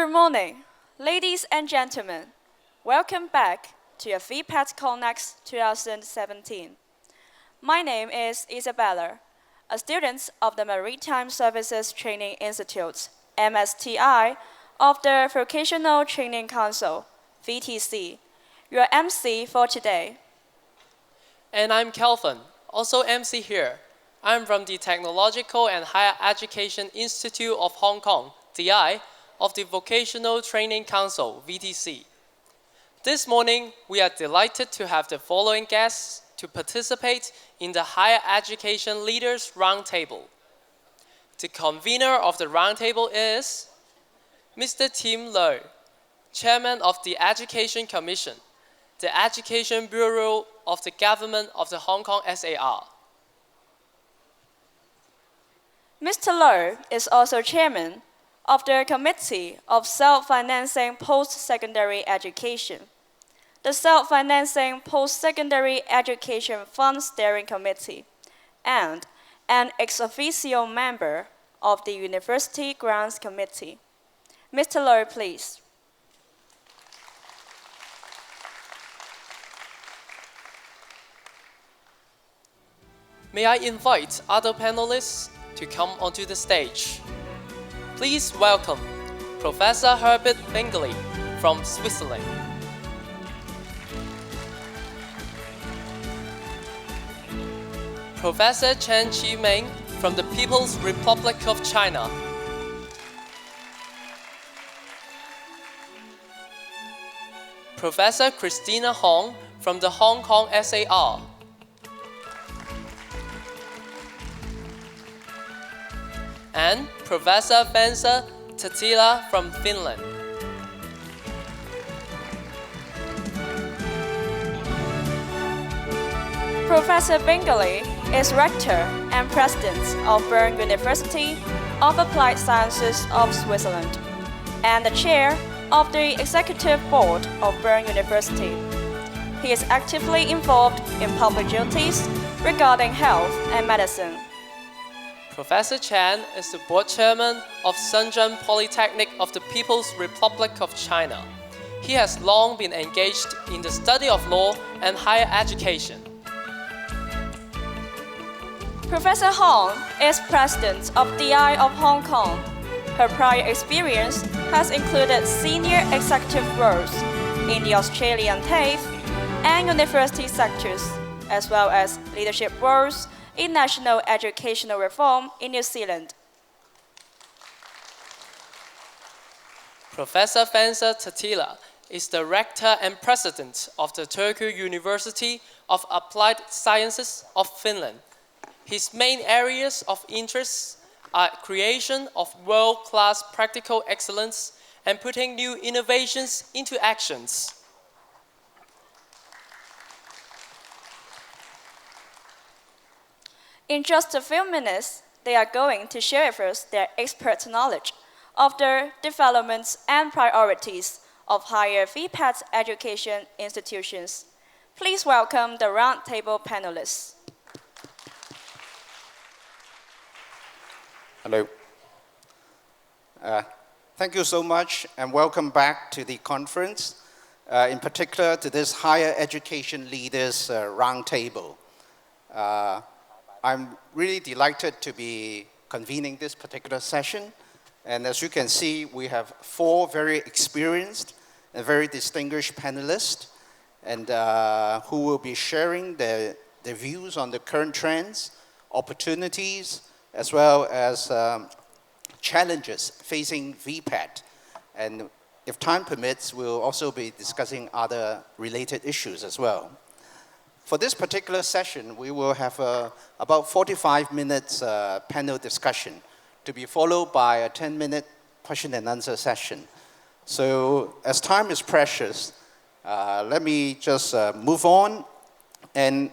Good morning, ladies and gentlemen. Welcome back to your VPET Connex 2017. My name is Isabella, a student of the Maritime Services Training Institute, MSTI, of the Vocational Training Council, VTC, your MC for today. And I'm Kelvin, also MC here. I'm from the Technological and Higher Education Institute of Hong Kong, TI, of the Vocational Training Council, VTC. This morning, we are delighted to have the following guests to participate in the Higher Education Leaders Roundtable. The convener of the roundtable is Mr. Tim Low, Chairman of the Education Commission, the Education Bureau of the Government of the Hong Kong SAR. Mr. Low is also Chairman of the Committee of Self-Financing Post-Secondary Education, the Self-Financing Post-Secondary Education Fund Steering Committee, and an ex officio member of the University Grants Committee. Mr. Low, please. May I invite other panelists to come onto the stage. Please welcome Professor Herbert Bingley from Switzerland. Professor Chen Qiming from the People's Republic of China. Professor Christina Hong from the Hong Kong SAR. And Professor Vensa Tatila from Finland. Professor Bingley is Rector and President of Bern University of Applied Sciences of Switzerland and the Chair of the Executive Board of Bern University. He is actively involved in public duties regarding health and medicine. Professor Chan is the board chairman of Shenzhen Polytechnic of the People's Republic of China. He has long been engaged in the study of law and higher education. Professor Hong is president of DI of Hong Kong. Her prior experience has included senior executive roles in the Australian TAFE and university sectors, as well as leadership roles in national educational reform in New Zealand. Professor Vensa Tatila is the rector and president of the Turku University of Applied Sciences of Finland. His main areas of interest are creation of world-class practical excellence and putting new innovations into actions. In just a few minutes, they are going to share with us their expert knowledge of the developments and priorities of higher VPET education institutions. Please welcome the roundtable panelists. Hello. Thank you so much and welcome back to the conference, in particular to this Higher Education Leaders Roundtable. I'm really delighted to be convening this particular session. And as you can see, we have 4 very experienced and very distinguished panelists and who will be sharing their views on the current trends, opportunities, as well as challenges facing VPET. And if time permits, we'll also be discussing other related issues as well. For this particular session, we will have about 45 minutes panel discussion to be followed by a 10-minute question and answer session. So as time is precious, let me just move on. And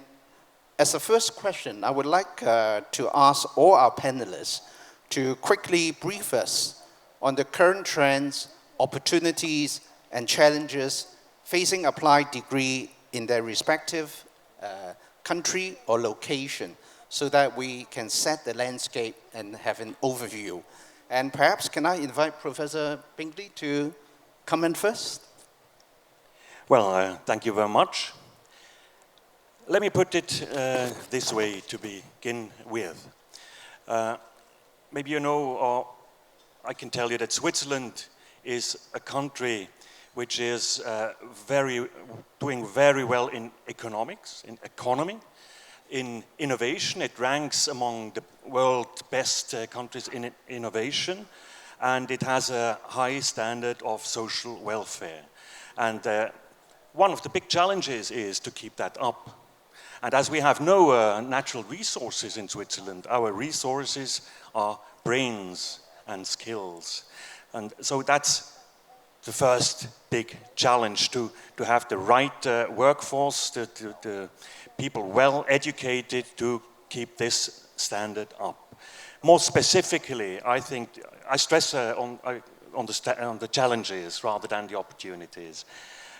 as a first question, I would like to ask all our panelists to quickly brief us on the current trends, opportunities, and challenges facing applied degree in their respective country or location so that we can set the landscape and have an overview. And perhaps can I invite Professor Bingley to comment first? Well, thank you very much. Let me put it this way to begin with. Maybe you know, or I can tell you that Switzerland is a country which is doing very well in economics, in economy, in innovation. It ranks among the world's best countries in innovation, and it has a high standard of social welfare. And one of the big challenges is to keep that up. And as we have no natural resources in Switzerland, our resources are brains and skills. And so that's the first big challenge, to have the right workforce, the people well educated to keep this standard up. More specifically, I think I stress on the challenges rather than the opportunities.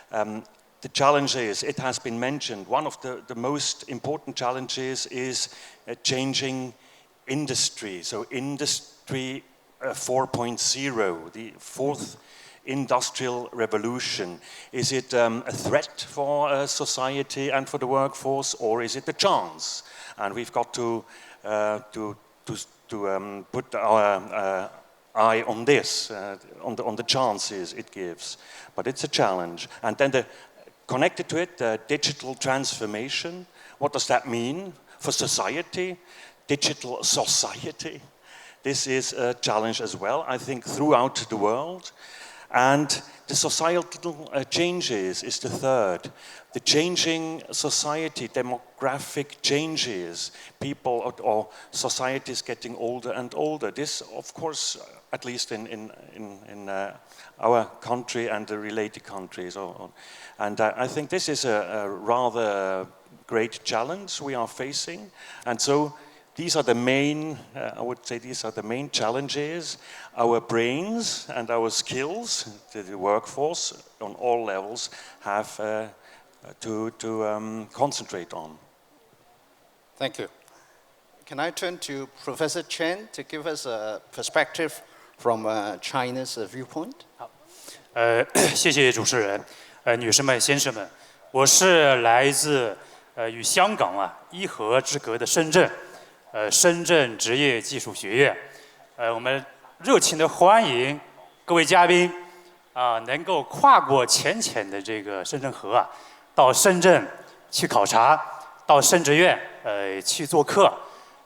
The challenges, it has been mentioned, one of the most important challenges is changing industry. So industry 4.0, the fourth industrial revolution. Is it a threat for society and for the workforce, or is it a chance? And we've got to put our eye on this, on the chances it gives. But it's a challenge. And then connected to it, digital transformation. What does that mean for society? Digital society. This is a challenge as well, I think, throughout the world. And the societal changes is the third. The changing society, demographic changes, people or societies getting older and older. This, of course, at least in our country and the related countries. And I think this is a rather great challenge we are facing. And so these are the main, I would say these are the main challenges our brains and our skills, the workforce on all levels, have to concentrate on. Thank you. Can I turn to Professor Chen to give us a perspective from China's viewpoint? 谢谢主持人，女士们、先生们，我是来自与香港一河之隔的深圳，深圳职业技术学院，我们热情的欢迎各位嘉宾能够跨过浅浅的这个深圳河到深圳去考察，到深职院去做客。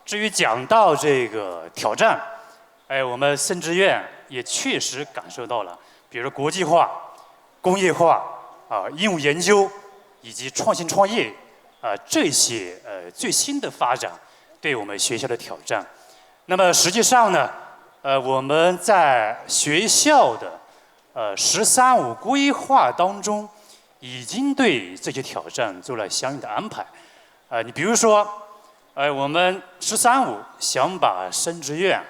至于讲到这个挑战，我们深职院也确实感受到了，比如国际化、工业化应用研究以及创新创业这些最新的发展对我们学校的挑战。那么实际上呢，我们在学校的“13+5”规划当中，已经对这些挑战做了相应的安排。你比如说，我们“13+5”想把深职院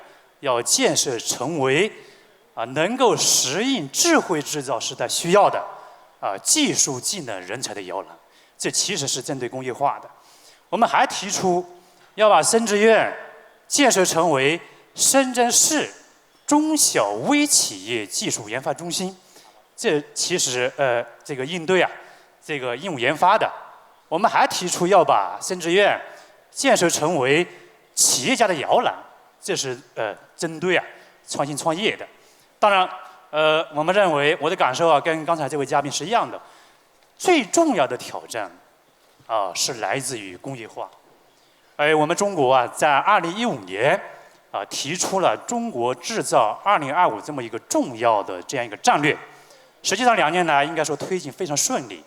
要建设成为能够适应智慧制造时代需要的技术技能人才的摇篮，这其实是针对工业化的。我们还提出要把深职院建设成为深圳市中小微企业技术研发中心，这其实这个应对这个应用研发的。我们还提出要把深职院建设成为企业家的摇篮，这是针对创新创业的。当然，我们认为我的感受跟刚才这位嘉宾是一样的，最重要的挑战是来自于工业化。我们中国在2015年提出了中国制造2025这么一个重要的这样一个战略。实际上2年来应该说推进非常顺利。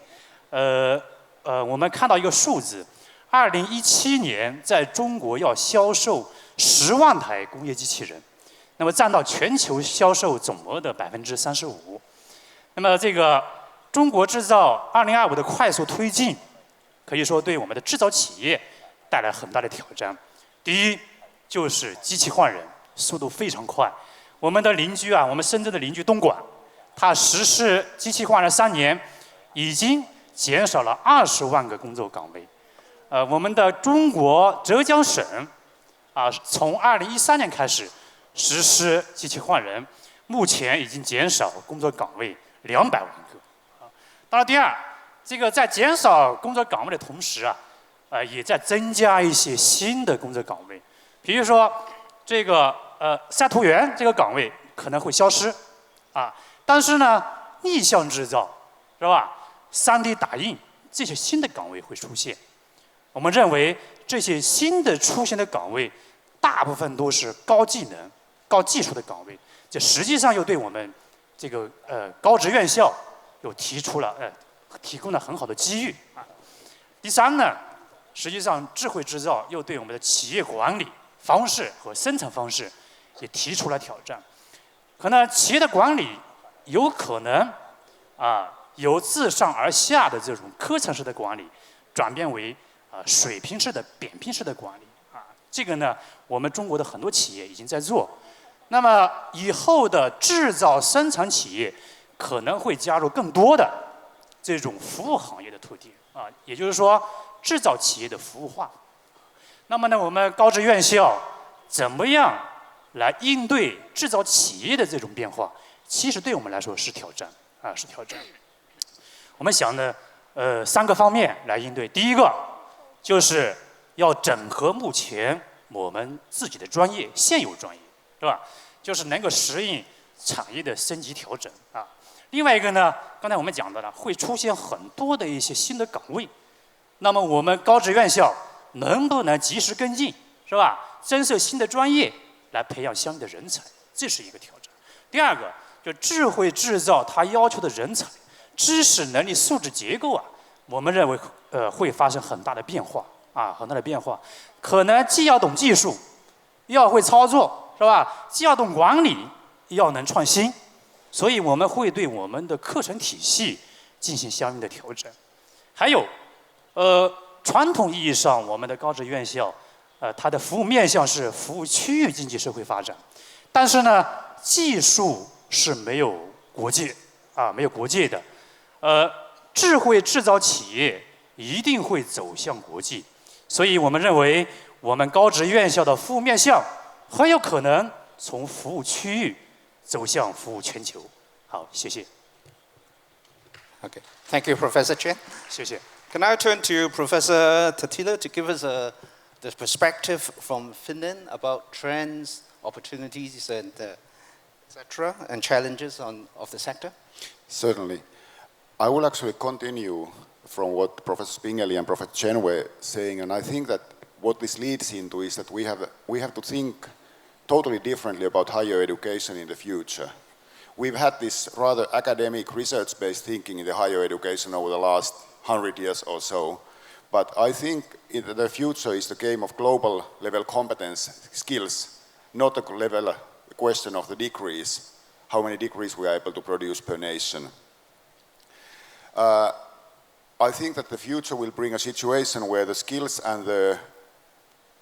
我们看到一个数字，2017年在中国要销售10万台工业机器人，那么占到全球销售总额的35%。那么这个中国制造2025的快速推进，可以说对我们的制造企业带来很大的挑战。第一就是机器换人速度非常快。我们的邻居我们深圳的邻居东莞，它实施机器换人3年，已经减少了20万个工作岗位。我们的中国浙江省从2013年开始实施机器换人，目前已经减少工作岗位200万个。当然，第二，这个在减少工作岗位的同时也在增加一些新的工作岗位，比如说这个晒图员这个岗位可能会消失，但是呢，逆向制造是吧？3D 打印这些新的岗位会出现。我们认为这些新的出现的岗位，大部分都是高技能、高技术的岗位，这实际上又对我们这个高职院校又提供了很好的机遇第三呢，实际上智慧制造又对我们的企业管理方式和生产方式也提出了挑战。可能企业的管理有可能由自上而下的这种科层式的管理，转变为水平式的扁平式的管理这个呢，我们中国的很多企业已经在做。那么以后的制造生产企业可能会加入更多的这种服务行业的特点也就是说制造企业的服务化。那么呢，我们高职院校怎么样来应对制造企业的这种变化？其实对我们来说是挑战是挑战。我们想呢，3个方面来应对。第一个就是要整合目前我们自己的专业现有专业，是吧？就是能够适应产业的升级调整另外一个呢，刚才我们讲到了，会出现很多的一些新的岗位，那么我们高职院校能不能及时跟进，是吧？增设新的专业来培养相应的人才，这是一个挑战。第二个，就智慧制造它要求的人才、知识能力素质结构我们认为会发生很大的变化很大的变化，可能既要懂技术，要会操作，是吧？既要懂管理，要能创新。所以我们会对我们的课程体系进行相应的调整。还有，传统意义上我们的高职院校，它的服务面向是服务区域经济社会发展，但是呢，技术是没有国界没有国界的。智慧制造企业一定会走向国际，所以我们认为我们高职院校的服务面向很有可能从服务区域走向服务全球。好，谢谢。Okay, thank you, Professor Chen. 谢谢。 Can I turn to Professor Tattila to give us the perspective from Finland about trends, opportunities, and etc., and challenges of the sector? Certainly. I will actually continue from what Professor Spingeli and Professor Chen were saying, and I think that what this leads into is that we have to think totally differently about higher education in the future. We've had this rather academic, research-based thinking in the higher education over the last 100 years or so, but I think the future is the game of global level competence skills, not a level question of the degrees, how many degrees we are able to produce per nation. I think that the future will bring a situation where the skills and the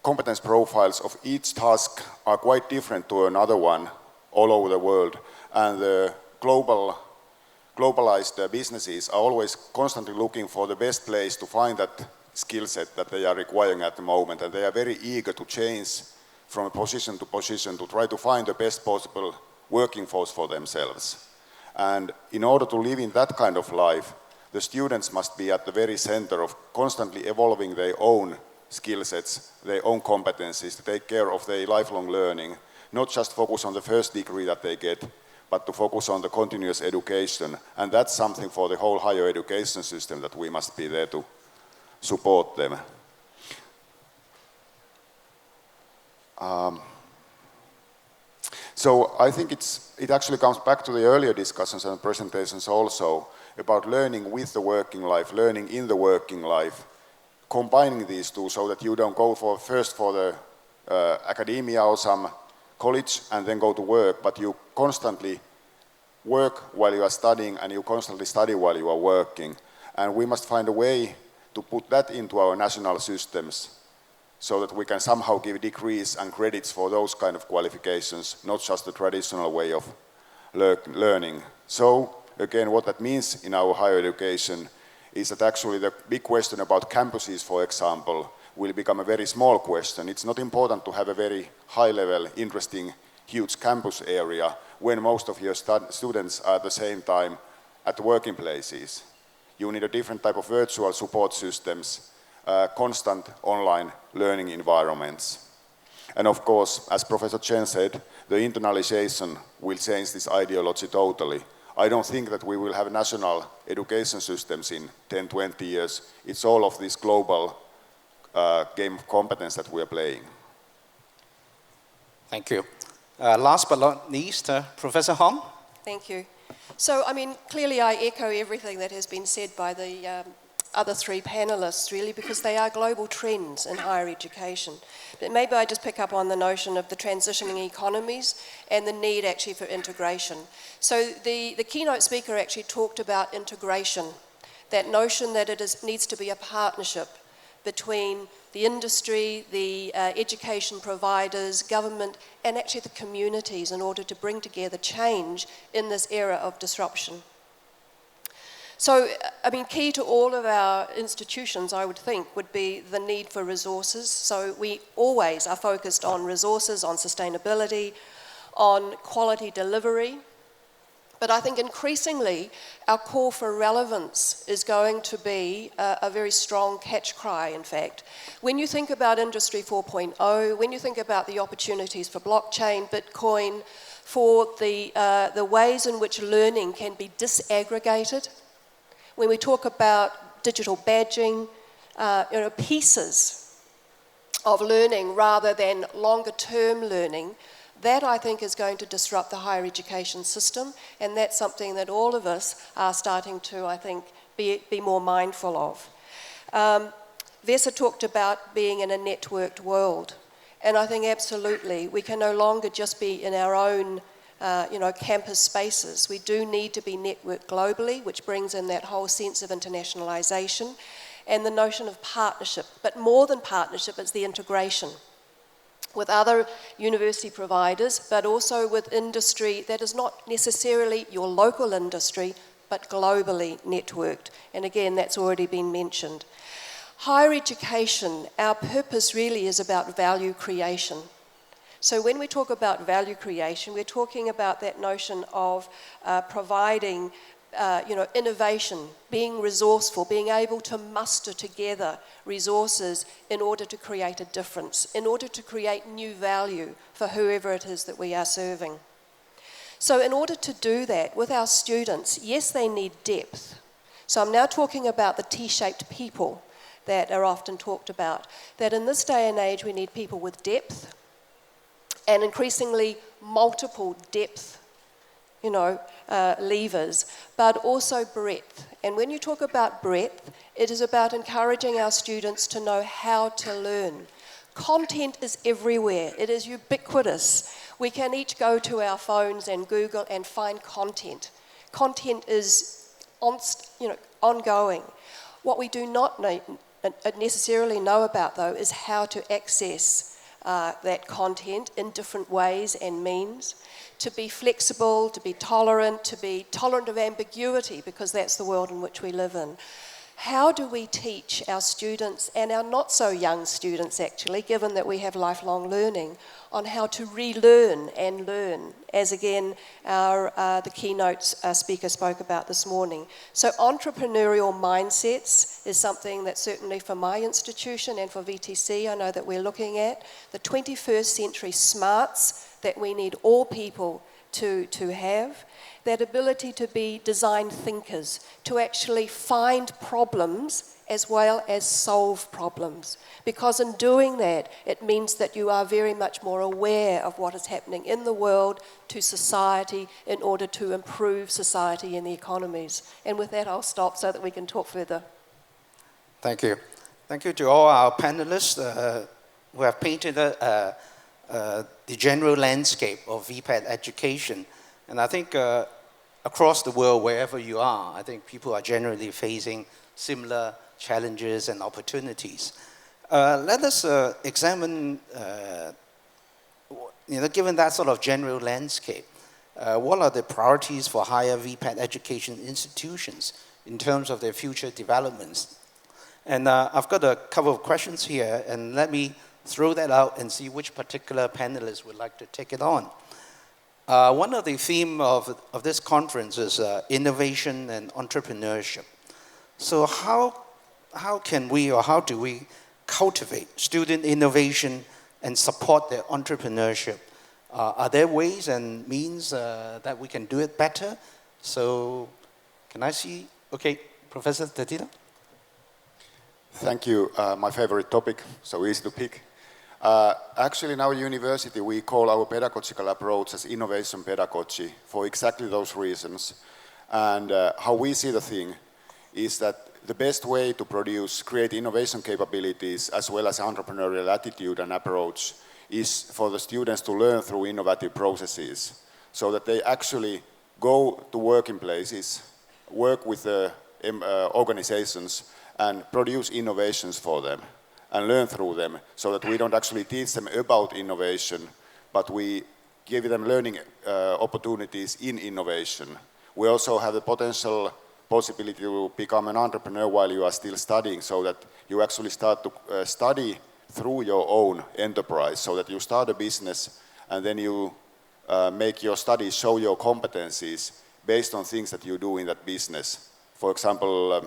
competence profiles of each task are quite different to another one all over the world, and the globalized businesses are always constantly looking for the best place to find that skill set that they are requiring at the moment, and they are very eager to change from position to position to try to find the best possible working force for themselves. And in order to live in that kind of life, the students must be at the very center of constantly evolving their own skill sets, their own competencies, to take care of their lifelong learning, not just focus on the first degree that they get, but to focus on the continuous education. And that's something for the whole higher education system that we must be there to support them. So I think it actually comes back to the earlier discussions and presentations also about learning with the working life, learning in the working life, combining these two so that you don't go first for the academia or some college and then go to work, but you constantly work while you are studying and you constantly study while you are working. And we must find a way to put that into our national systems so that we can somehow give degrees and credits for those kind of qualifications, not just the traditional way of learning. So again, what that means in our higher education is that actually the big question about campuses, for example, will become a very small question. It's not important to have a very high-level, interesting huge campus area when most of your students are at the same time at the working places. You need a different type of virtual support systems, constant online learning environments. And of course, as Professor Chen said, the internalization will change this ideology totally. I don't think that we will have national education systems in 10, 20 years. It's all of this global game of competence that we are playing. Thank you. Last but not least, Professor Hong. Thank you. So, I mean, clearly I echo everything that has been said by the other three panelists, really, because they are global trends in higher education. But maybe I just pick up on the notion of the transitioning economies and the need actually for integration. So the keynote speaker actually talked about integration, that notion that needs to be a partnership between the industry, the education providers, government, and actually the communities in order to bring together change in this era of disruption. So, I mean, key to all of our institutions, I would think, would be the need for resources. So we always are focused on resources, on sustainability, on quality delivery. But I think increasingly our call for relevance is going to be a very strong catch cry, in fact. When you think about Industry 4.0, when you think about the opportunities for blockchain, Bitcoin, for the ways in which learning can be disaggregated, when we talk about digital badging, pieces of learning rather than longer term learning, that I think is going to disrupt the higher education system, and that's something that all of us are starting to, I think, be more mindful of. Vesa talked about being in a networked world, and I think absolutely we can no longer just be in our own campus spaces. We do need to be networked globally, which brings in that whole sense of internationalization and the notion of partnership. But more than partnership, it's the integration with other university providers, but also with industry that is not necessarily your local industry, but globally networked. And again, that's already been mentioned. Higher education, our purpose really is about value creation. So when we talk about value creation, we're talking about that notion of providing innovation, being resourceful, being able to muster together resources in order to create a difference, in order to create new value for whoever it is that we are serving. So in order to do that with our students, yes, they need depth. So I'm now talking about the T-shaped people that are often talked about, that in this day and age we need people with depth and increasingly multiple depth levers, but also breadth. And when you talk about breadth, it is about encouraging our students to know how to learn. Content is everywhere. It is ubiquitous. We can each go to our phones and Google and find content. Content is ongoing. What we do not necessarily know about, though, is how to access that content in different ways and means. To be flexible, to be tolerant of ambiguity, because that's the world in which we live in. How do we teach our students, and our not so young students actually, given that we have lifelong learning, on how to relearn and learn, as again the keynote speaker spoke about this morning. So entrepreneurial mindsets is something that certainly for my institution and for VTC I know that we're looking at. The 21st century smarts that we need all people to have, that ability to be design thinkers, to actually find problems as well as solve problems. Because in doing that, it means that you are very much more aware of what is happening in the world to society in order to improve society and the economies. And with that, I'll stop so that we can talk further. Thank you. Thank you to all our panelists who have painted the general landscape of VPET education. And I think across the world, wherever you are, I think people are generally facing similar challenges and opportunities. Let us examine, given that sort of general landscape, what are the priorities for higher VPET education institutions in terms of their future developments? And I've got a couple of questions here, and let me throw that out and see which particular panelists would like to take it on. One of the themes of this conference is innovation and entrepreneurship. So how can we, or how do we cultivate student innovation and support their entrepreneurship? Are there ways and means that we can do it better? So can I see, okay, Professor Tadina? Thank you. My favorite topic, so easy to pick. Actually, in our university, we call our pedagogical approach as innovation pedagogy for exactly those reasons. And how we see the thing is that the best way to create innovation capabilities as well as entrepreneurial attitude and approach is for the students to learn through innovative processes, so that they actually go to working places, work with the organizations, and produce innovations for them and learn through them, so that we don't actually teach them about innovation, but we give them learning opportunities in innovation. We also have the possibility to become an entrepreneur while you are still studying, so that you actually start to study through your own enterprise, so that you start a business and then you make your studies show your competencies based on things that you do in that business. For example,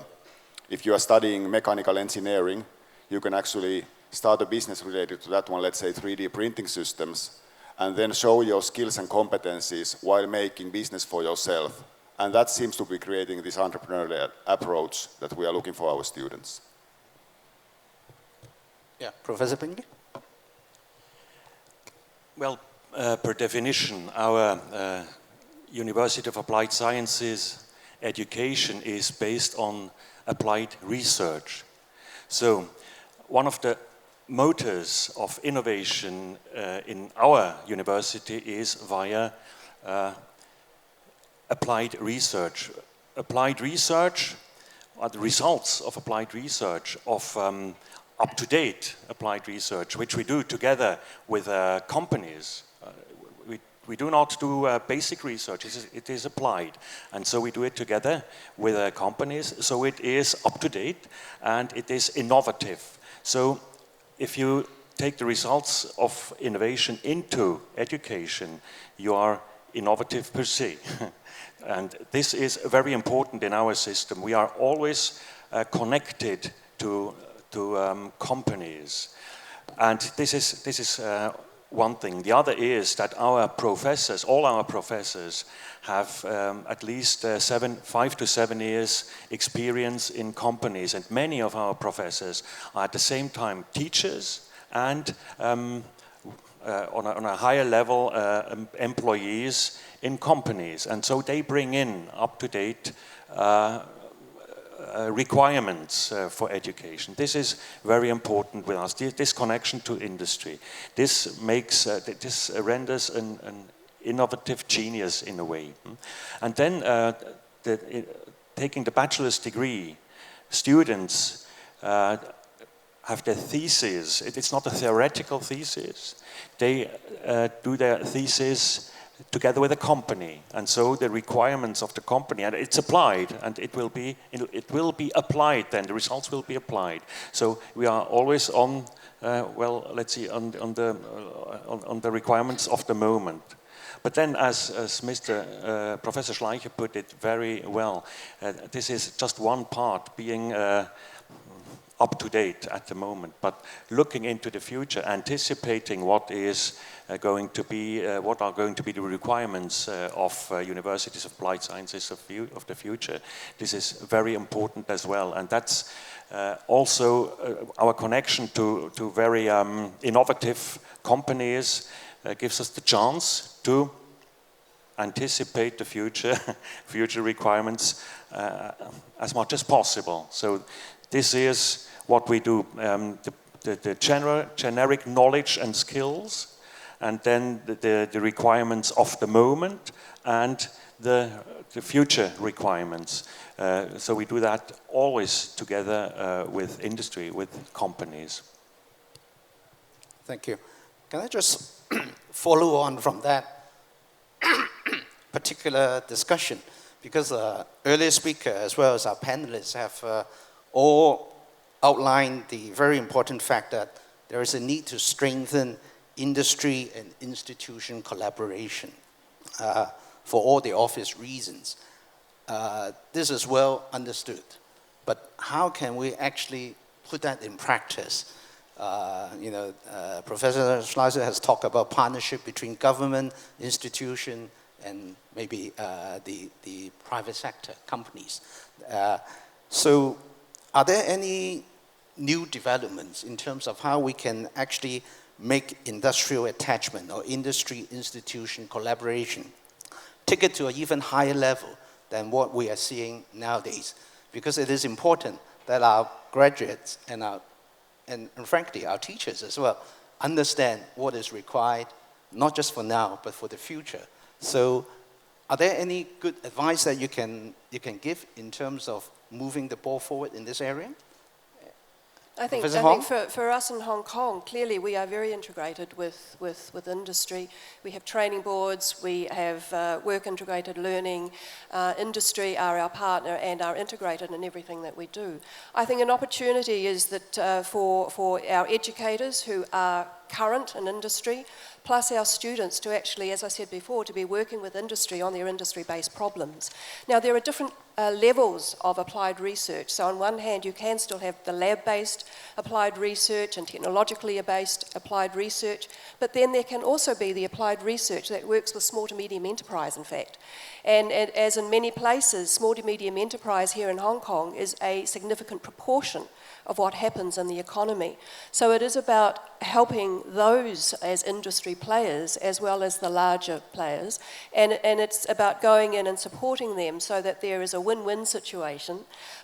if you are studying mechanical engineering, you can actually start a business related to that one, let's say 3D printing systems, and then show your skills and competencies while making business for yourself. And that seems to be creating this entrepreneurial approach that we are looking for our students. Yeah, Professor Pingley? Well, per definition, our University of Applied Sciences education is based on applied research. So one of the motors of innovation in our university is via applied research. Applied research are the results of applied research, of up-to-date applied research, which we do together with companies. We do not do basic research, it is applied. And so we do it together with companies, so it is up-to-date and it is innovative. So if you take the results of innovation into education, you are innovative per se. And this is very important in our system. We are always connected to companies. And this is one thing. The other is that our professors, all our professors, have at least 5 to 7 years experience in companies, and many of our professors are at the same time teachers and on a higher level employees in companies, and so they bring in up-to-date requirements for education. This is very important with us, this connection to industry. This makes, this renders an innovative genius in a way. And then taking the bachelor's degree, students have their thesis. It's not a theoretical thesis. They do their thesis together with a company, and so the requirements of the company, and it's applied, and it will be applied. Then the results will be applied. So we are always on, well, let's see, on the requirements of the moment. But then, as Professor Schleicher put it very well, this is just one part, being up to date at the moment, but looking into the future, anticipating what is going to be, what are going to be the requirements of universities of applied sciences of the future. This is very important as well, and that's also our connection to very innovative companies gives us the chance to anticipate the future requirements as much as possible. So this is what we do, the generic knowledge and skills, and then the requirements of the moment and the future requirements. So we do that always together with industry, with companies. Thank you. Can I just follow on from that particular discussion? Because earlier speaker as well as our panelists have all outlined the very important fact that there is a need to strengthen industry and institution collaboration for all the obvious reasons. This is well understood, but how can we actually put that in practice? Professor Schleiser has talked about partnership between government, institution, and maybe the private sector companies. So are there any new developments in terms of how we can actually make industrial attachment or industry institution collaboration, take it to an even higher level than what we are seeing nowadays? Because it is important that our graduates and frankly our teachers as well understand what is required, not just for now, but for the future. So are there any good advice that you can give in terms of moving the ball forward in this area? I think for us in Hong Kong, clearly we are very integrated with industry. We have training boards, we have work integrated learning. Industry are our partner and are integrated in everything that we do. I think an opportunity is that for our educators who are current in industry, plus our students to actually, as I said before, to be working with industry on their industry-based problems. Now, there are different levels of applied research. So on one hand, you can still have the lab-based applied research and technologically based applied research, but then there can also be the applied research that works with small to medium enterprise, in fact. And as in many places, small to medium enterprise here in Hong Kong is a significant proportion of what happens in the economy. So it is about helping those as industry players as well as the larger players, and it's about going in and supporting them so that there is a win-win situation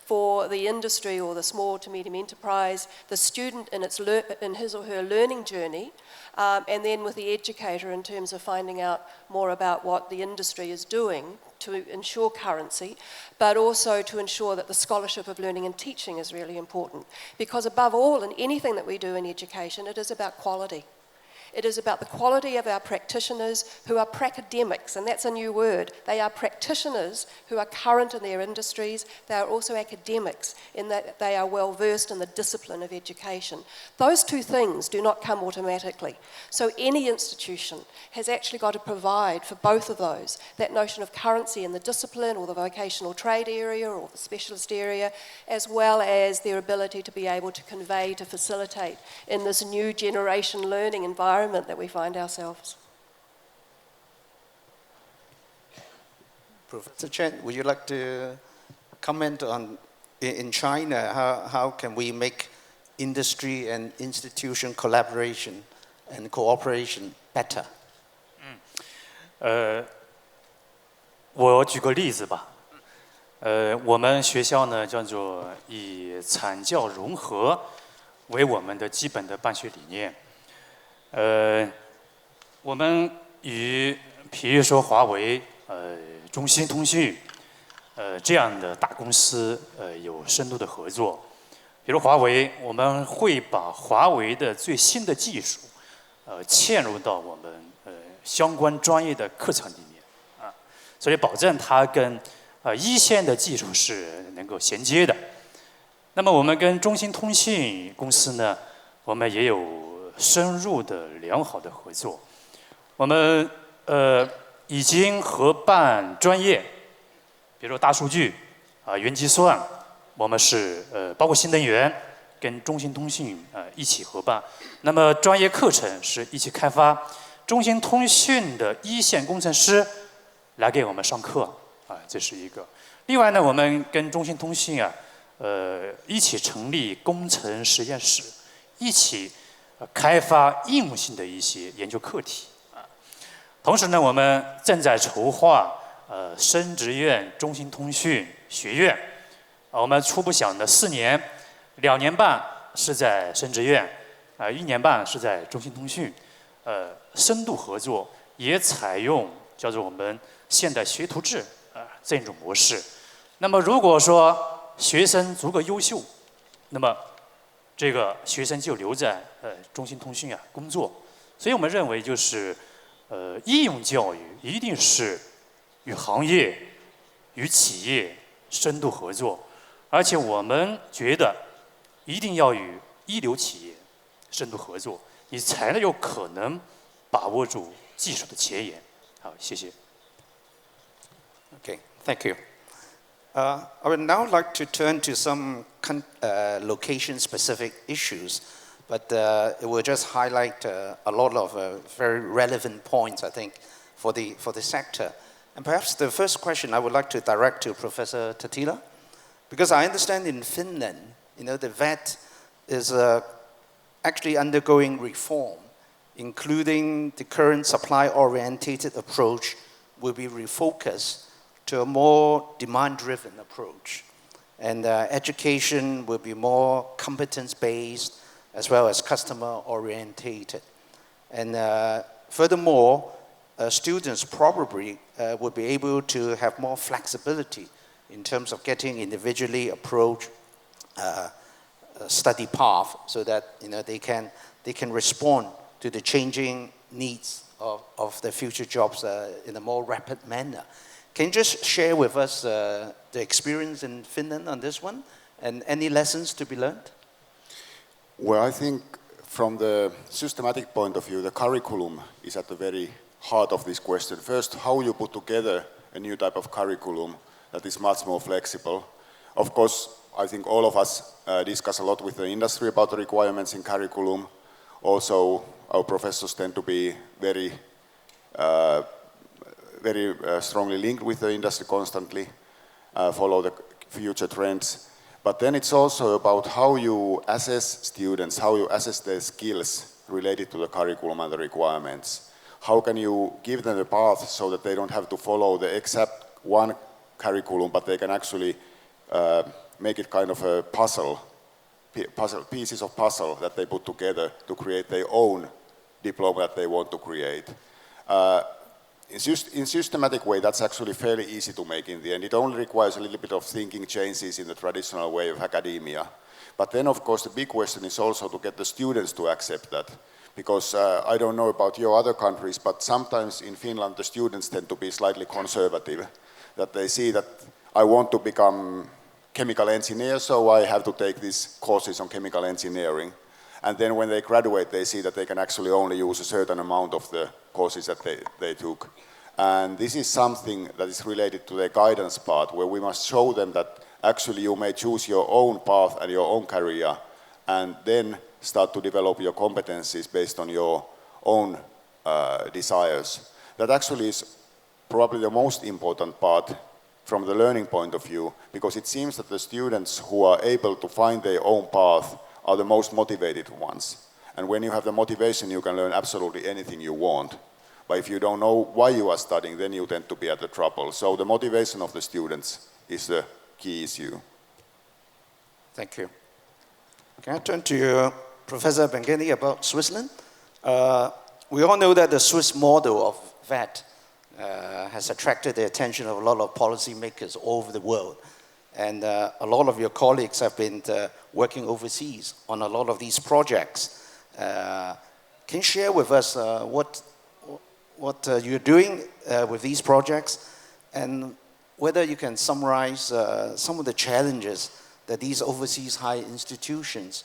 for the industry or the small to medium enterprise, the student in his or her learning journey, and then with the educator in terms of finding out more about what the industry is doing to ensure currency, but also to ensure that the scholarship of learning and teaching is really important. Because above all, in anything that we do in education, it is about quality. It is about the quality of our practitioners who are pracademics, and that's a new word. They are practitioners who are current in their industries. They are also academics in that they are well versed in the discipline of education. Those two things do not come automatically. So any institution has actually got to provide for both of those, that notion of currency in the discipline or the vocational trade area or the specialist area, as well as their ability to be able to convey, to facilitate in this new generation learning environment that we find ourselves. Professor Chen, would you like to comment on, in China, how can we make industry and institution collaboration and cooperation better? 我举个例子吧。我们学校呢叫做以产教融合为我们的基本的办学理念。我们与比如说华为、中兴通讯，这样的大公司有深度的合作。比如华为，我们会把华为的最新的技术，嵌入到我们相关专业的课程里面啊，所以保证它跟一线的技术是能够衔接的。那么我们跟中兴通讯公司呢，我们也有深入的良好的合作，我们已经合办专业，比如大数据云计算，我们是包括新能源，跟中兴通讯一起合办。那么专业课程是一起开发，中兴通讯的一线工程师来给我们上课这是一个。另外呢，我们跟中兴通讯一起成立工程实验室，一起开发应用性的一些研究课题同时呢，我们正在筹划深职院中兴通讯学院我们初步想的4年，2年半是在深职院1年半是在中兴通讯深度合作，也采用叫做我们现代学徒制这样一种模式。那么如果说学生足够优秀，那么这个学生就留在中兴通讯工作。所以我们认为就是应用教育一定是与行业、与企业深度合作，而且我们觉得一定要与一流企业深度合作，你才能有可能把握住技术的前沿。好，谢谢。Okay, thank you. I would now like to turn to some location-specific issues, but it will just highlight a lot of very relevant points, I think, for the sector. And perhaps the first question I would like to direct to Professor Tatila, because I understand in Finland, the VET is actually undergoing reform, including the current supply-oriented approach will be refocused to a more demand-driven approach. And education will be more competence-based as well as customer-orientated. And furthermore, students probably will be able to have more flexibility in terms of getting individually approached study path so that they can respond to the changing needs of the future jobs in a more rapid manner. Can you just share with us the experience in Finland on this one and any lessons to be learned? Well, I think from the systematic point of view, the curriculum is at the very heart of this question. First, how you put together a new type of curriculum that is much more flexible. Of course, I think all of us discuss a lot with the industry about the requirements in curriculum. Also, our professors tend to be very strongly linked with the industry constantly, follow the future trends. But then it's also about how you assess students, how you assess their skills related to the curriculum and the requirements. How can you give them a path so that they don't have to follow the exact one curriculum, but they can actually make it kind of a pieces of puzzle that they put together to create their own diploma that they want to create. In systematic way, that's actually fairly easy to make in the end. It only requires a little bit of thinking changes in the traditional way of academia. But then, of course, the big question is also to get the students to accept that. Because I don't know about your other countries, but sometimes in Finland the students tend to be slightly conservative. That they see that I want to become chemical engineer, so I have to take these courses on chemical engineering. And then when they graduate, they see that they can actually only use a certain amount of the courses that they took. And this is something that is related to the guidance part, where we must show them that actually you may choose your own path and your own career, and then start to develop your competencies based on your own desires. That actually is probably the most important part from the learning point of view, because it seems that the students who are able to find their own path are the most motivated ones. And when you have the motivation, you can learn absolutely anything you want. But if you don't know why you are studying, then you tend to be at the trouble. So the motivation of the students is the key issue. Thank you. Can I turn to Professor Bengeni about Switzerland? We all know that the Swiss model of VET has attracted the attention of a lot of policymakers all over the world. And a lot of your colleagues have been working overseas on a lot of these projects. Can you share with us what you're doing with these projects, and whether you can summarize some of the challenges that these overseas higher institutions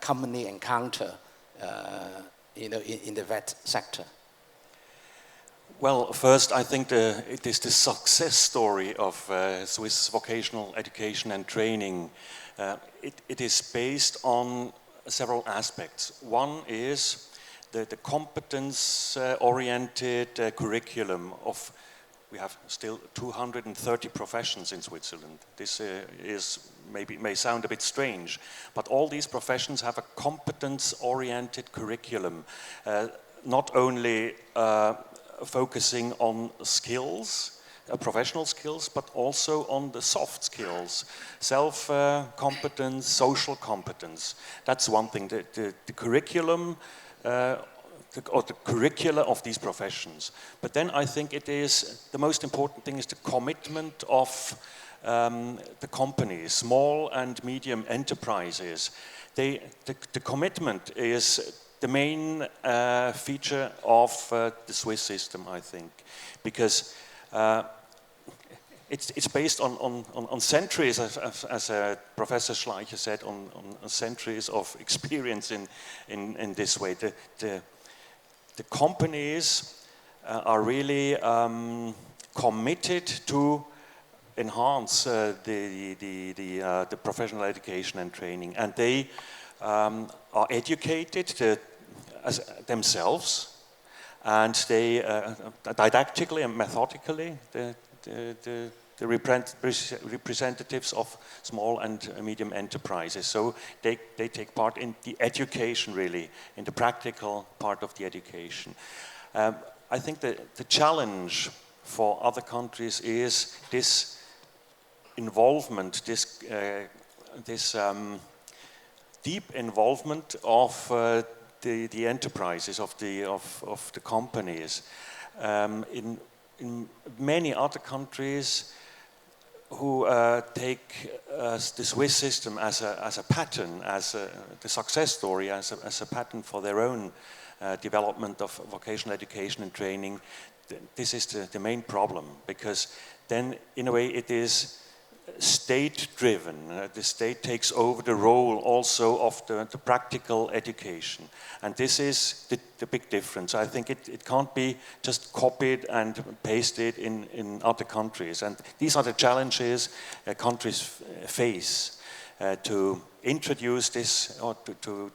commonly encounter in the VET sector? Well, first, I think it is the success story of Swiss vocational education and training. It is based on several aspects. One is the competence-oriented curriculum of. We have still 230 professions in Switzerland. This may sound a bit strange, but all these professions have a competence-oriented curriculum, not only focusing on skills, professional skills, but also on the soft skills, self-competence, social competence. That's one thing. The curriculum, or the curricula of these professions. But then I think it is, the most important thing is the commitment of the companies, small and medium enterprises. The commitment is the main feature of the Swiss system, I think, because it's based on centuries, as Professor Schleicher said, on centuries of experience in this way. The companies are really committed to enhance the professional education and training, and they are educated themselves, and they didactically and methodically the representatives of small and medium enterprises. So they take part in the education, really, in the practical part of the education. I think that the challenge for other countries is this involvement, this deep involvement of the enterprises, of the companies. In many other countries who take the Swiss system as a pattern, as the success story, as a pattern for their own development of vocational education and training, this is the main problem, because then in a way it is state-driven. The state takes over the role also of the practical education. And this is the big difference. I think it can't be just copied and pasted in other countries. And these are the challenges countries face to introduce this, or to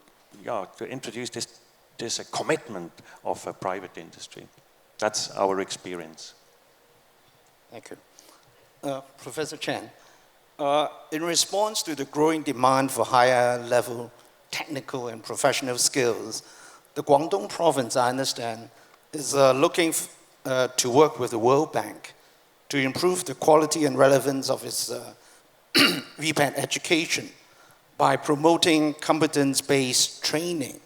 introduce this commitment of a private industry. That's our experience. Thank you. Professor Chen, in response to the growing demand for higher level technical and professional skills, the Guangdong province, I understand, is looking to work with the World Bank to improve the quality and relevance of its VPET education by promoting competence-based training.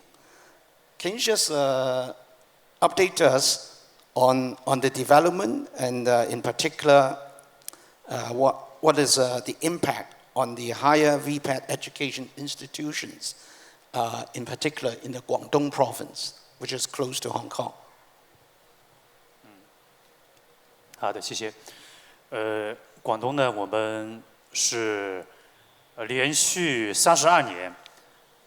Can you just update us on the development, and in particular, what is the impact on the higher VPET education institutions, in particular in the Guangdong province, which is close to Hong Kong? 好的，谢谢。广东呢，我们是连续32年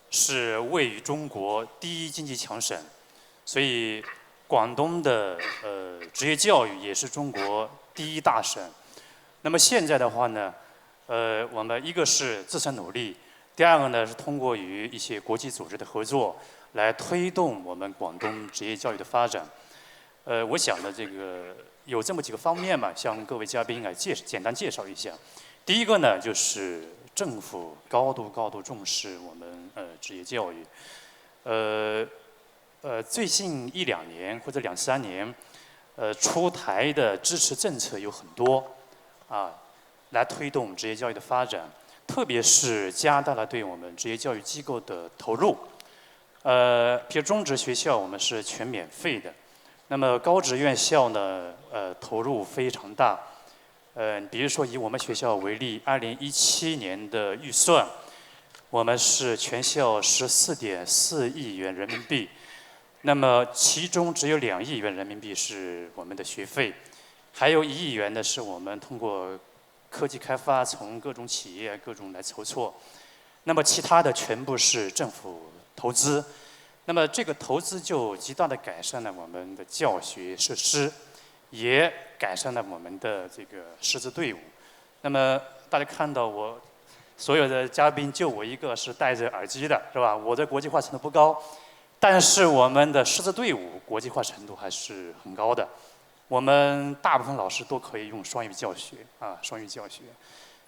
是位于中国第一经济强省，所以广东的职业教育也是中国第一大省。那么现在的话呢，我们一个是自身努力，第二个呢是通过与一些国际组织的合作，来推动我们广东职业教育的发展。我想呢，这个有这么几个方面嘛，向各位嘉宾来简单介绍一下。第一个呢，就是政府高度重视我们职业教育。最近1-2年或者2-3年，出台的支持政策有很多。来推动职业教育的发展，特别是加大了对我们职业教育机构的投入。比如中职学校我们是全免费的，那么高职院校呢，投入非常大。比如说以我们学校为例，2017年的预算，我们是全校14.4亿元人民币，那么其中只有2亿元人民币是我们的学费。还有1亿元呢，是我们通过科技开发，从各种企业各种来筹措。那么其他的全部是政府投资。那么这个投资就极大的改善了我们的教学设施，也改善了我们的这个师资队伍。那么大家看到我所有的嘉宾，就我一个是戴着耳机的，是吧？我的国际化程度不高，但是我们的师资队伍国际化程度还是很高的。我们大部分老师都可以用双语教学双语教学，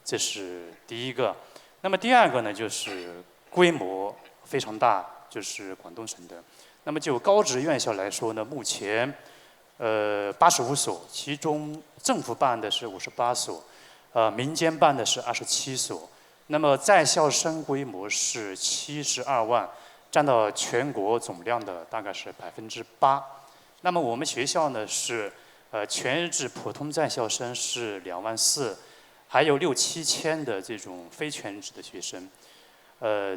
这是第一个。那么第二个呢，就是规模非常大，就是广东省的。那么就高职院校来说呢，目前85所，其中政府办的是58所，民间办的是27所。那么在校生规模是72万，占到全国总量的大概是8%。那么我们学校呢是全日制普通在校生是2万4，还有6-7千的这种非全日制的学生，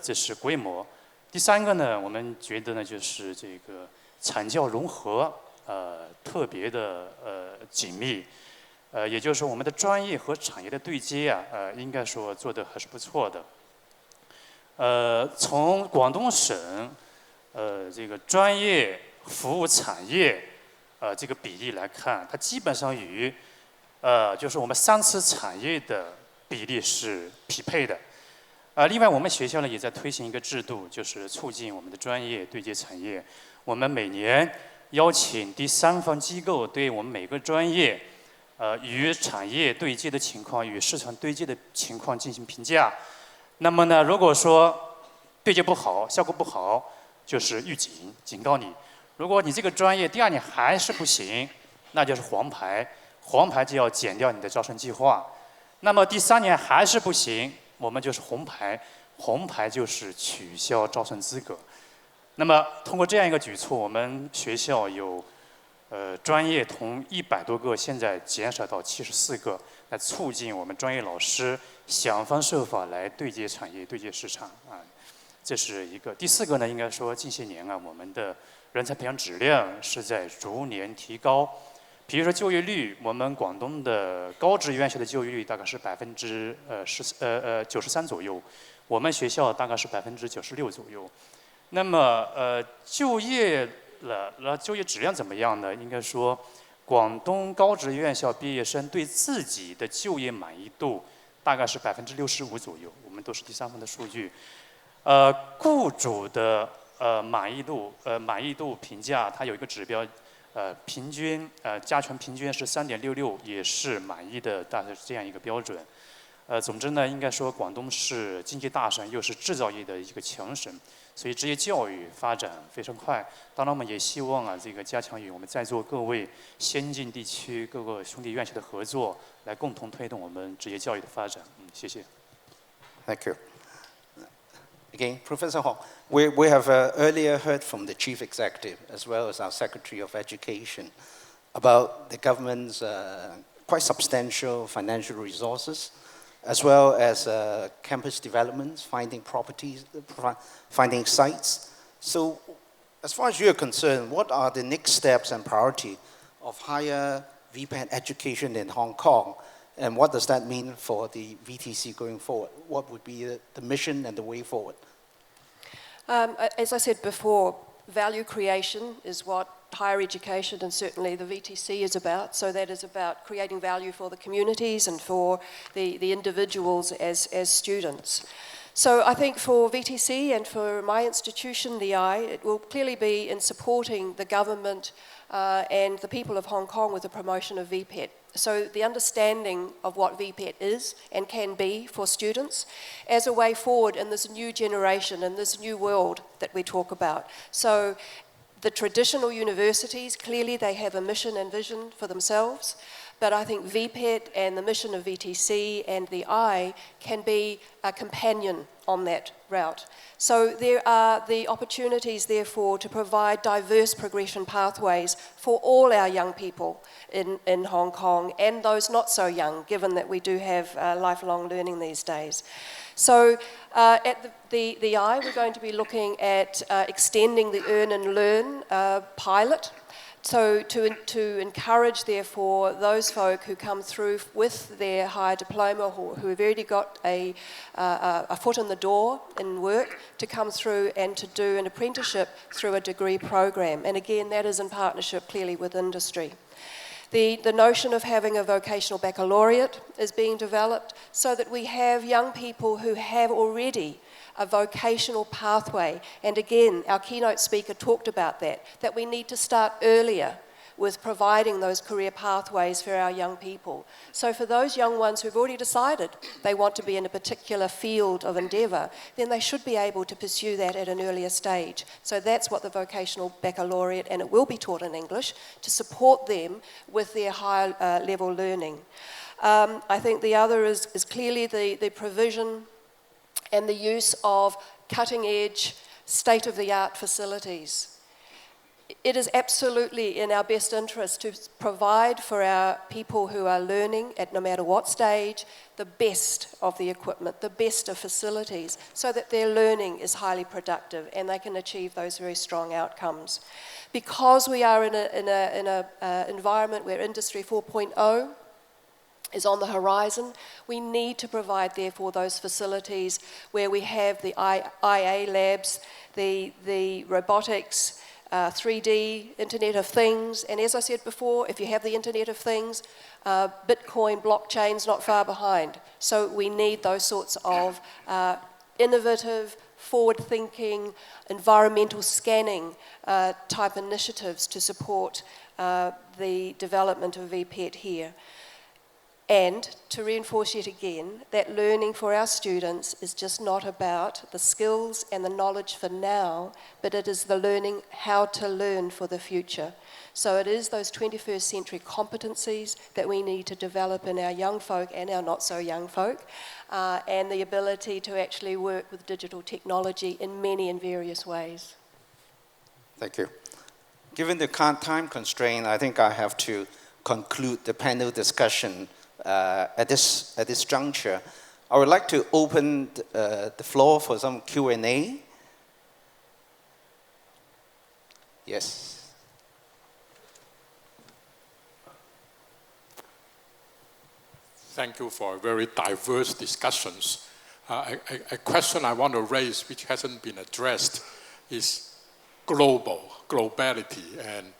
这是规模。第三个呢，我们觉得呢就是这个产教融合特别的紧密。也就是说我们的专业和产业的对接啊，应该说做得还是不错的。从广东省这个专业服务产业这个比例来看，它基本上与就是我们3次产业的比例是匹配的。另外我们学校呢也在推行一个制度，就是促进我们的专业对接产业。我们每年邀请第三方机构对我们每个专业与产业对接的情况、与市场对接的情况进行评价。那么呢，如果说对接不好、效果不好，就是预警，警告你。如果你这个专业第2年还是不行，那就是黄牌，黄牌就要减掉你的招生计划。那么第3年还是不行，我们就是红牌，红牌就是取消招生资格。那么通过这样一个举措，我们学校有专业从100多个现在减少到74个，来促进我们专业老师想方设法来对接产业、对接市场啊。这是一个。第4个呢，应该说近些年啊，我们的人才培养质量是在逐年提高。比如说就业率，我们广东的高职院校的就业率大概是93%左右，我们学校大概是96%左右。那么就业质量怎么样呢？应该说，广东高职院校毕业生对自己的就业满意度大概是65%左右，我们都是第三方的数据。雇主的满意度评价，它有一个指标，平均加权平均是3.66，也是满意的，大概是这样一个标准。总之呢，应该说广东是经济大省，又是制造业的一个强省，所以职业教育发展非常快。当然，我们也希望啊，这个加强与我们在座各位先进地区各个兄弟院校的合作，来共同推动我们职业教育的发展。谢谢。Thank you. Again, Professor Hong, we have earlier heard from the Chief Executive as well as our Secretary of Education about the government's quite substantial financial resources, as well as campus developments, finding properties, finding sites. So, as far as you're concerned, what are the next steps and priority of higher VPET education in Hong Kong? And what does that mean for the VTC going forward? What would be the mission and the way forward? As I said before, value creation is what higher education and certainly the VTC is about. So that is about creating value for the communities and for the individuals as students. So I think for VTC and for my institution, the I, it will clearly be in supporting the government and the people of Hong Kong with the promotion of VPET. So the understanding of what VPET is and can be for students as a way forward in this new generation, in this new world that we talk about. So the traditional universities, clearly they have a mission and vision for themselves, but I think VPET and the mission of VTC and the I can be a companion on that route. So there are the opportunities, therefore, to provide diverse progression pathways for all our young people in Hong Kong and those not so young, given that we do have lifelong learning these days. So at the I, we're going to be looking at extending the Earn and Learn pilot. So to encourage, therefore, those folk who come through with their higher diploma who have already got a foot in the door in work to come through and to do an apprenticeship through a degree program. And again, that is in partnership clearly with industry. The notion of having a vocational baccalaureate is being developed so that we have young people who have already a vocational pathway. And again, our keynote speaker talked about that we need to start earlier with providing those career pathways for our young people. So for those young ones who've already decided they want to be in a particular field of endeavour, then they should be able to pursue that at an earlier stage. So that's what the vocational baccalaureate, and it will be taught in English, to support them with their higher level learning. I think the other is clearly the provision and the use of cutting-edge, state-of-the-art facilities. It is absolutely in our best interest to provide for our people who are learning at no matter what stage the best of the equipment, the best of facilities, so that their learning is highly productive and they can achieve those very strong outcomes. Because we are in an environment where Industry 4.0 is on the horizon. We need to provide, therefore, those facilities where we have the IA labs, the robotics, 3D, Internet of Things, and as I said before, if you have the Internet of Things, Bitcoin, blockchain's not far behind. So we need those sorts of innovative, forward-thinking, environmental scanning type initiatives to support the development of VPET here. And to reinforce yet again, that learning for our students is just not about the skills and the knowledge for now, but it is the learning how to learn for the future. So it is those 21st century competencies that we need to develop in our young folk and our not so young folk, and the ability to actually work with digital technology in many and various ways. Thank you. Given the time constraint, I think I have to conclude the panel discussion at this juncture. I would like to open the floor for some Q&A. Yes. Thank you for very diverse discussions. A question I want to raise, which hasn't been addressed, is globality, and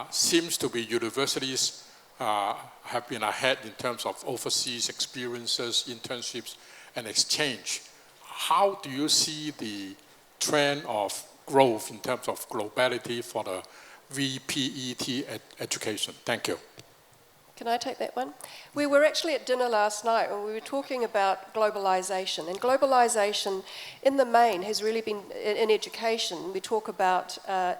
seems to be universities have been ahead in terms of overseas experiences, internships, and exchange. How do you see the trend of growth in terms of globality for the VPET education? Thank you. Can I take that one? We were actually at dinner last night when we were talking about globalization. And globalization, in the main, has really been, in education, we talk about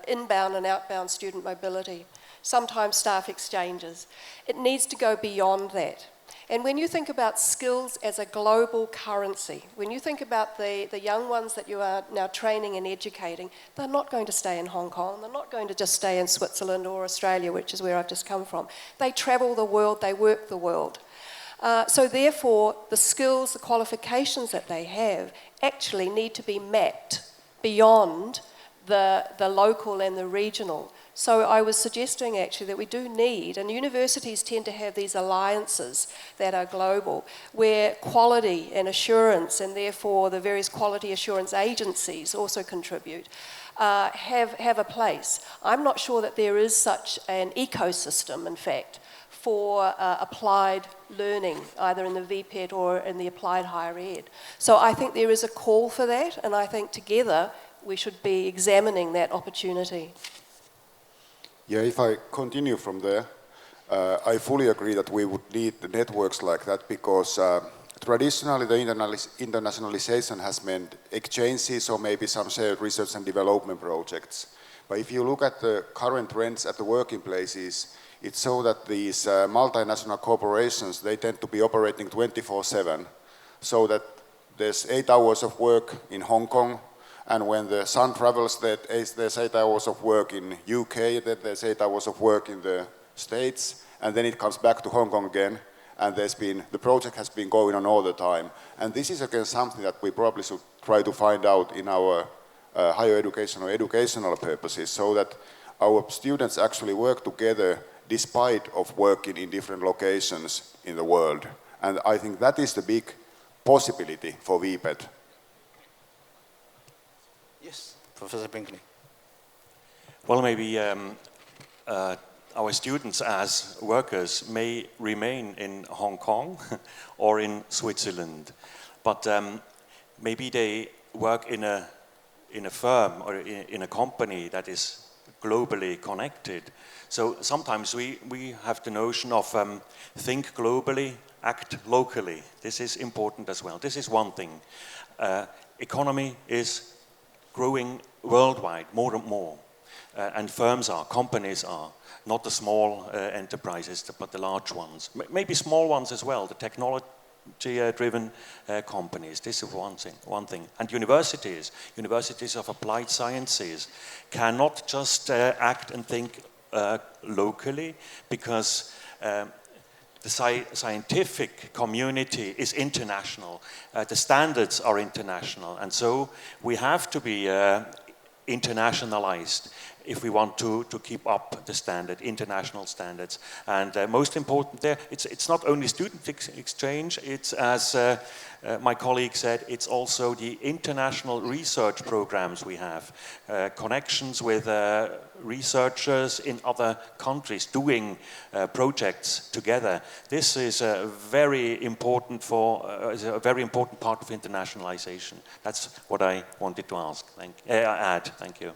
inbound and outbound student mobility, sometimes staff exchanges. It needs to go beyond that. And when you think about skills as a global currency, when you think about the young ones that you are now training and educating, they're not going to stay in Hong Kong, they're not going to just stay in Switzerland or Australia, which is where I've just come from. They travel the world, they work the world. So therefore, the skills, the qualifications that they have actually need to be mapped beyond the local and the regional. So I was suggesting actually that we do need, and universities tend to have these alliances that are global, where quality and assurance, and therefore the various quality assurance agencies also contribute, have a place. I'm not sure that there is such an ecosystem, in fact, for applied learning, either in the VPET or in the applied higher ed. So I think there is a call for that, and I think together we should be examining that opportunity. Yeah, if I continue from there, I fully agree that we would need the networks like that because traditionally the internationalization has meant exchanges or maybe some shared research and development projects. But if you look at the current trends at the working places, it's so that these multinational corporations, they tend to be operating 24/7, so that there's 8 hours of work in Hong Kong, and when the sun travels, there's 8 hours of work in UK, then there's 8 hours of work in the States, and then it comes back to Hong Kong again, and the project has been going on all the time. And this is again something that we probably should try to find out in our higher education or educational purposes, so that our students actually work together despite of working in different locations in the world. And I think that is the big possibility for VPET. Yes, Professor Binkley. Well, maybe our students as workers may remain in Hong Kong or in Switzerland, but maybe they work in a firm or in a company that is globally connected. So sometimes we have the notion of think globally, act locally. This is important as well. This is one thing. Economy is growing worldwide more and more, and companies are, not the small enterprises, but the large ones. Maybe small ones as well, the technology-driven companies. This is one thing. And universities of applied sciences cannot just act and think locally, because the scientific community is international. The standards are international, and so we have to be internationalized if we want to keep up the standard, international standards. And most important there, it's not only student exchange, it's as my colleague said, it's also the international research programs we have, connections with researchers in other countries doing projects together. This is very important is a very important part of internationalization. That's what I wanted to add. Thank you.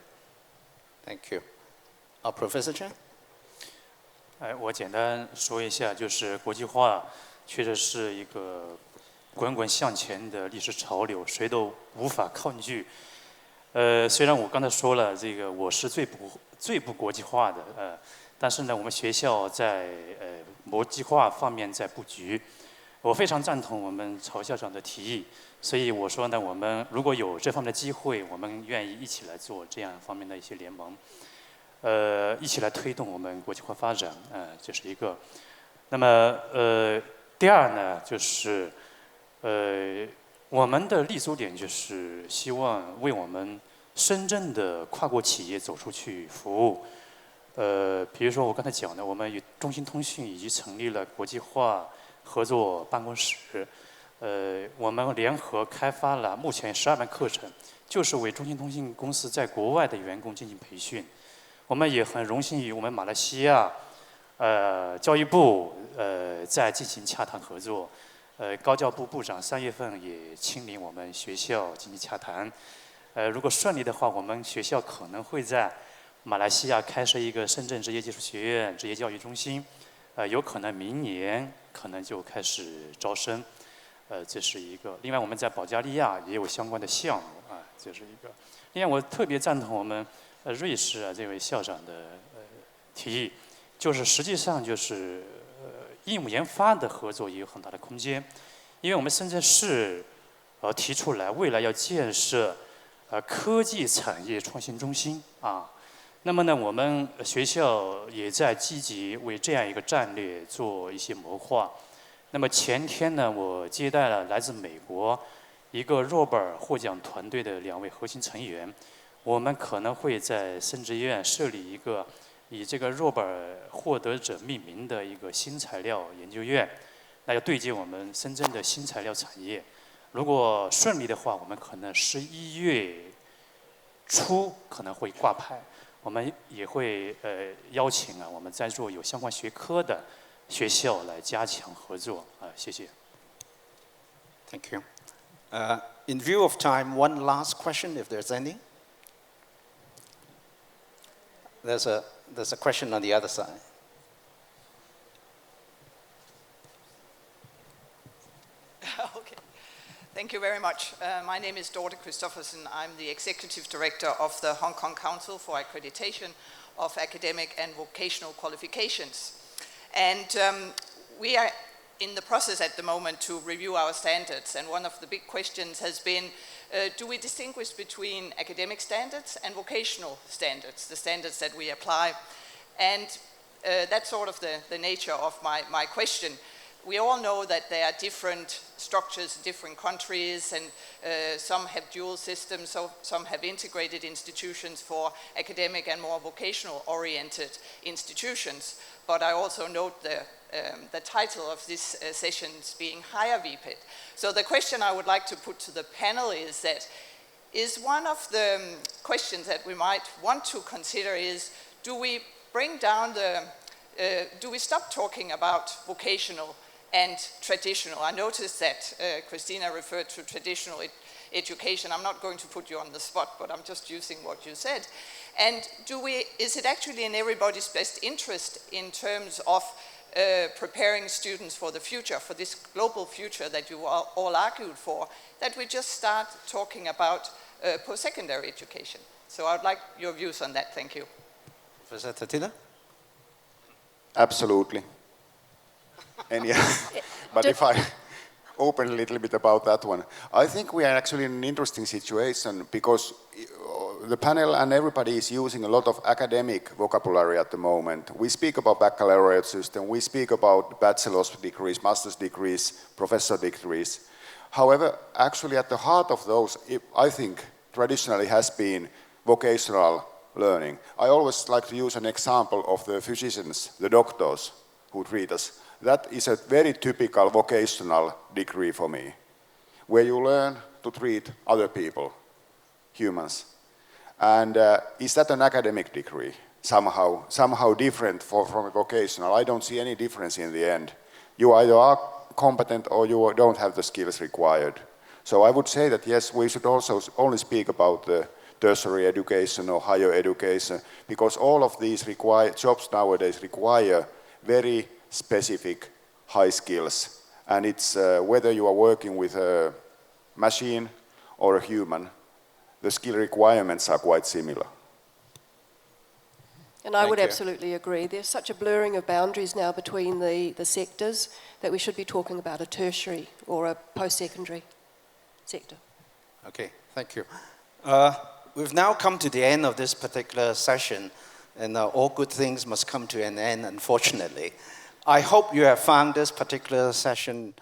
Thank you. Professor Chen? 我简单说一下，就是国际化确实是一个滚滚向前的历史潮流，谁都无法抗拒。虽然我刚才说了，这个我是最不国际化的，但是呢，我们学校在国际化方面在布局。我非常赞同我们曹校长的提议，所以我说呢，我们如果有这方面的机会，我们愿意一起来做这样方面的一些联盟，一起来推动我们国际化发展，这是一个。那么第二呢，就是我们的立足点就是希望为我们深圳的跨国企业走出去服务。比如说我刚才讲的，我们与中兴通讯已经成立了国际化合作办公室，我们联合开发了目前12门课程，就是为中兴通讯公司在国外的员工进行培训。我们也很荣幸与我们马来西亚教育部在进行洽谈合作，高教部部长3月份也亲临我们学校进行洽谈。如果顺利的话，我们学校可能会在马来西亚开设一个深圳职业技术学院职业教育中心，有可能明年可能就开始招生，这是一个。另外，我们在保加利亚也有相关的项目啊，这是一个。另外，我特别赞同我们瑞士这位校长的提议，就是实际上就是应用研发的合作也有很大的空间，因为我们深圳市提出来未来要建设科技产业创新中心啊。那么呢，我们学校也在积极为这样一个战略做一些谋划。那么前天呢，我接待了来自美国一个诺贝尔获奖团队的2位核心成员，我们可能会在深职院设立一个以这个诺贝尔获得者命名的一个新材料研究院，那要对接我们深圳的新材料产业。如果顺利的话，我们可能11月初可能会挂牌。我们也会邀请我们在座有相关学科的学校来加强合作谢谢。Thank you. In view of time, one last question, if there's any. There's a question on the other side. Okay. Thank you very much. My name is Dorte Christoffersen. I'm the Executive Director of the Hong Kong Council for Accreditation of Academic and Vocational Qualifications. And we are in the process at the moment to review our standards. And one of the big questions has been, do we distinguish between academic standards and vocational standards, the standards that we apply? And that's sort of the nature of my question. We all know that there are different structures in different countries, and some have dual systems, so some have integrated institutions for academic and more vocational-oriented institutions. But I also note the title of this session being Higher VPET. So the question I would like to put to the panel is that, is one of the questions that we might want to consider is, do we bring down do we stop talking about vocational and traditional? I noticed that Christina referred to traditional education. I'm not going to put you on the spot, but I'm just using what you said. And is it actually in everybody's best interest in terms of preparing students for the future, for this global future that you all argued for, that we just start talking about post-secondary education? So I'd like your views on that. Thank you. Professor Tatina? Absolutely. And yeah, but if I open a little bit about that one, I think we are actually in an interesting situation because the panel and everybody is using a lot of academic vocabulary at the moment. We speak about baccalaureate system, we speak about bachelor's degrees, master's degrees, professor degrees. However, actually at the heart of those, I think traditionally has been vocational learning. I always like to use an example of the physicians, the doctors who treat us. That is a very typical vocational degree for me, where you learn to treat other people, humans. And is that an academic degree? Somehow different from a vocational? I don't see any difference in the end. You either are competent or you don't have the skills required. So I would say that yes, we should also only speak about the tertiary education or higher education, because all of these jobs nowadays require very specific high skills. And it's whether you are working with a machine or a human, the skill requirements are quite similar. And I would Thank you. absolutely agree. There's such a blurring of boundaries now between the sectors that we should be talking about a tertiary or a post-secondary sector. Okay, thank you. We've now come to the end of this particular session, and all good things must come to an end, unfortunately. I hope you have found this particular session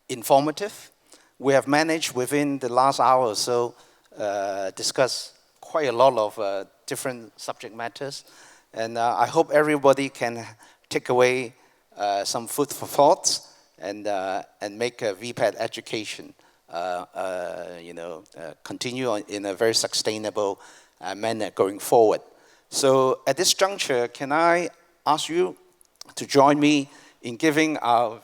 informative. We have managed within the last hour or so discuss quite a lot of different subject matters, and I hope everybody can take away some food for thought and make a VPET education continue in a very sustainable manner going forward. So at this juncture, can I ask you to join me in giving our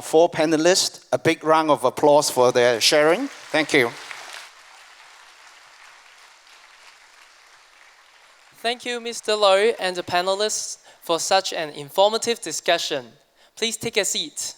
four panelists a big round of applause for their sharing? Thank you. Thank you, Mr. Low and the panelists for such an informative discussion. Please take a seat.